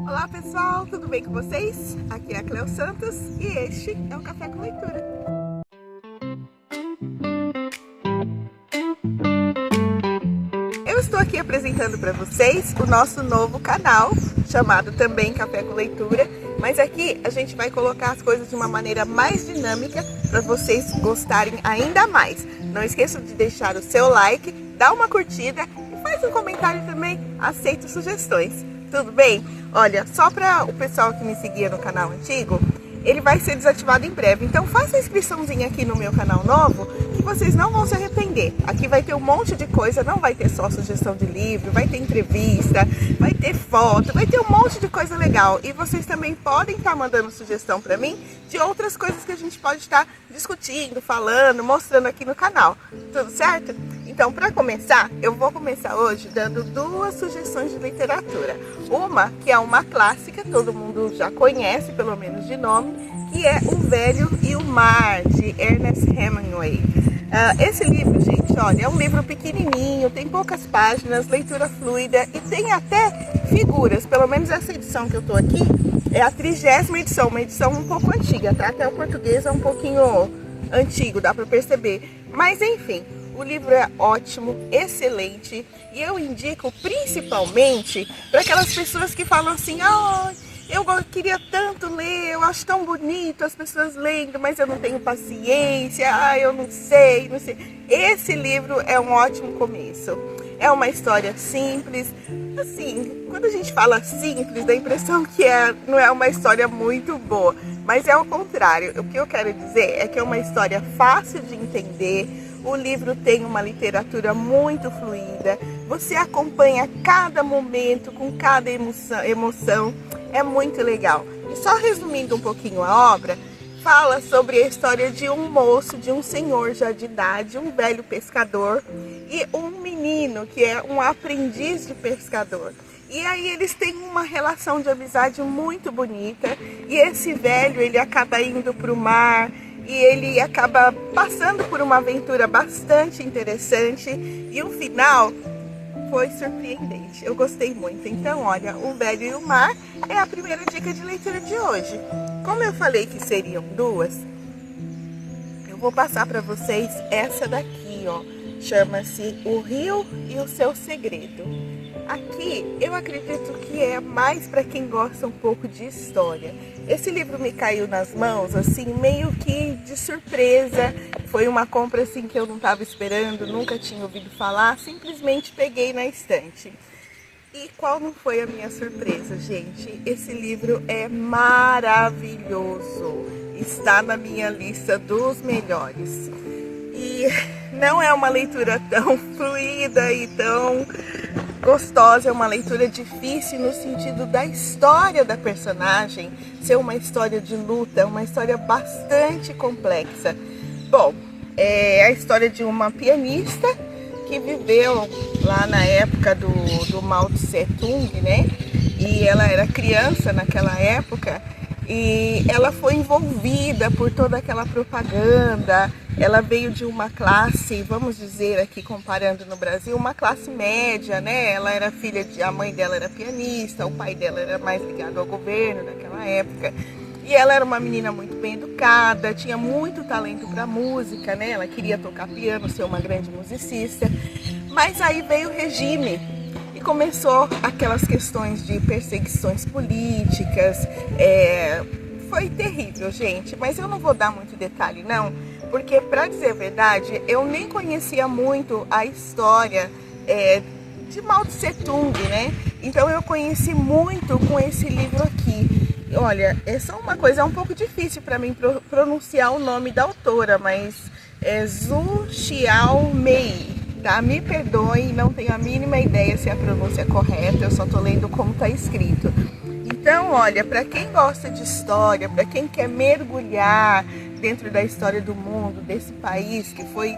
Olá pessoal, tudo bem com vocês? Aqui é a Cleo Santos e este é o Café com Leitura. Eu estou aqui apresentando para vocês o nosso novo canal, chamado também Café com Leitura, mas aqui a gente vai colocar as coisas de uma maneira mais dinâmica para vocês gostarem ainda mais. Não esqueçam de deixar o seu like, dar uma curtida e faz um comentário também, aceito sugestões. Tudo bem? Olha, só para o pessoal que me seguia no canal antigo, ele vai ser desativado em breve. Então faça a inscriçãozinha aqui no meu canal novo, que vocês não vão se arrepender. Aqui vai ter um monte de coisa, não vai ter só sugestão de livro, vai ter entrevista, vai ter foto, vai ter um monte de coisa legal. E vocês também podem estar mandando sugestão para mim de outras coisas que a gente pode estar discutindo, falando, mostrando aqui no canal. Tudo certo? Então, para começar, eu vou começar hoje dando duas sugestões de literatura. Uma, que é uma clássica, todo mundo já conhece, pelo menos de nome, que é O Velho e o Mar, de Ernest Hemingway. Esse livro, gente, olha, é um livro pequenininho, tem poucas páginas, leitura fluida e tem até figuras. Pelo menos essa edição que eu tô aqui é a 30ª edição, uma edição um pouco antiga, tá? Até o português é um pouquinho antigo, dá para perceber. Mas, enfim, o livro é ótimo, excelente, e eu indico principalmente para aquelas pessoas que falam assim: eu queria tanto ler, eu acho tão bonito as pessoas lendo, mas eu não tenho paciência, eu não sei. Esse livro é um ótimo começo. É uma história simples, assim, quando a gente fala simples, dá a impressão que não é uma história muito boa, mas é o contrário. O que eu quero dizer é que é uma história fácil de entender. O livro tem uma literatura muito fluida, você acompanha cada momento com cada emoção, é muito legal. E só resumindo um pouquinho a obra, fala sobre a história de um moço, de um senhor já de idade, um velho pescador e um menino que é um aprendiz de pescador. E aí eles têm uma relação de amizade muito bonita e esse velho, ele acaba indo para o mar, e ele acaba passando por uma aventura bastante interessante e o final foi surpreendente. Eu gostei muito. Então, olha, O Velho e o Mar é a primeira dica de leitura de hoje. Como eu falei que seriam duas, eu vou passar para vocês essa daqui, ó. Chama-se O Rio e o Seu Segredo. Aqui eu acredito que é mais para quem gosta um pouco de história. Esse livro me caiu nas mãos assim, meio que de surpresa. Foi uma compra assim que eu não estava esperando, nunca tinha ouvido falar, simplesmente peguei na estante. E qual não foi a minha surpresa, gente? Esse livro é maravilhoso. Está na minha lista dos melhores. E não é uma leitura tão fluida e tão gostosa, é uma leitura difícil no sentido da história da personagem ser uma história de luta, uma história bastante complexa. Bom, é a história de uma pianista que viveu lá na época do Mao Tse Tung, né? E ela era criança naquela época e ela foi envolvida por toda aquela propaganda. Ela veio de uma classe, vamos dizer aqui comparando no Brasil, uma classe média, né? Ela era filha a mãe dela era pianista, o pai dela era mais ligado ao governo naquela época. E ela era uma menina muito bem educada, tinha muito talento para música, né? Ela queria tocar piano, ser uma grande musicista. Mas aí veio o regime e começou aquelas questões de perseguições políticas. Foi terrível, gente, mas eu não vou dar muito detalhe, não. Porque, para dizer a verdade, eu nem conhecia muito a história de Mao Tse Tung, né? Então eu conheci muito com esse livro aqui. Olha, é só uma coisa, é um pouco difícil para mim pronunciar o nome da autora, mas é Zhu Xiaomei, tá? Me perdoem, não tenho a mínima ideia se a pronúncia é correta, eu só tô lendo como tá escrito. Então, olha, para quem gosta de história, para quem quer mergulhar dentro da história do mundo, desse país que foi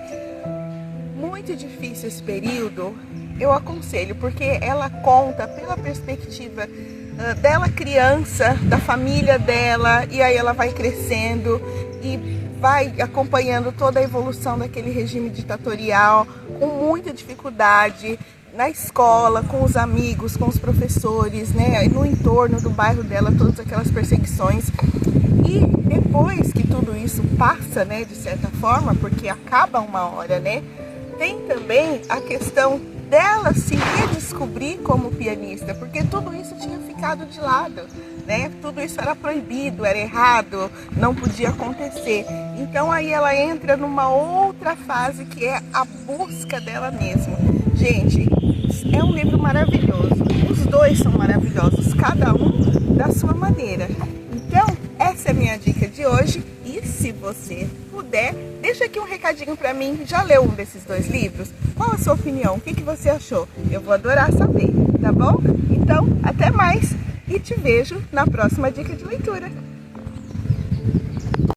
muito difícil esse período, eu aconselho, porque ela conta pela perspectiva dela criança, da família dela, e aí ela vai crescendo e vai acompanhando toda a evolução daquele regime ditatorial com muita dificuldade, na escola, com os amigos, com os professores, né, no entorno do bairro dela, todas aquelas perseguições. E depois que tudo isso passa, né, de certa forma, porque acaba uma hora, né, tem também a questão dela se redescobrir como pianista, porque tudo isso tinha ficado de lado, né? Tudo isso era proibido, era errado, não podia acontecer. Então aí ela entra numa outra fase que é a busca dela mesma. Gente, é um livro maravilhoso. Os dois são maravilhosos, cada um da sua maneira. Então, essa é a minha dica de hoje. E se você puder, deixa aqui um recadinho pra mim. Já leu um desses dois livros? Qual a sua opinião? O que você achou? Eu vou adorar saber, tá bom? Então, até mais e te vejo na próxima dica de leitura.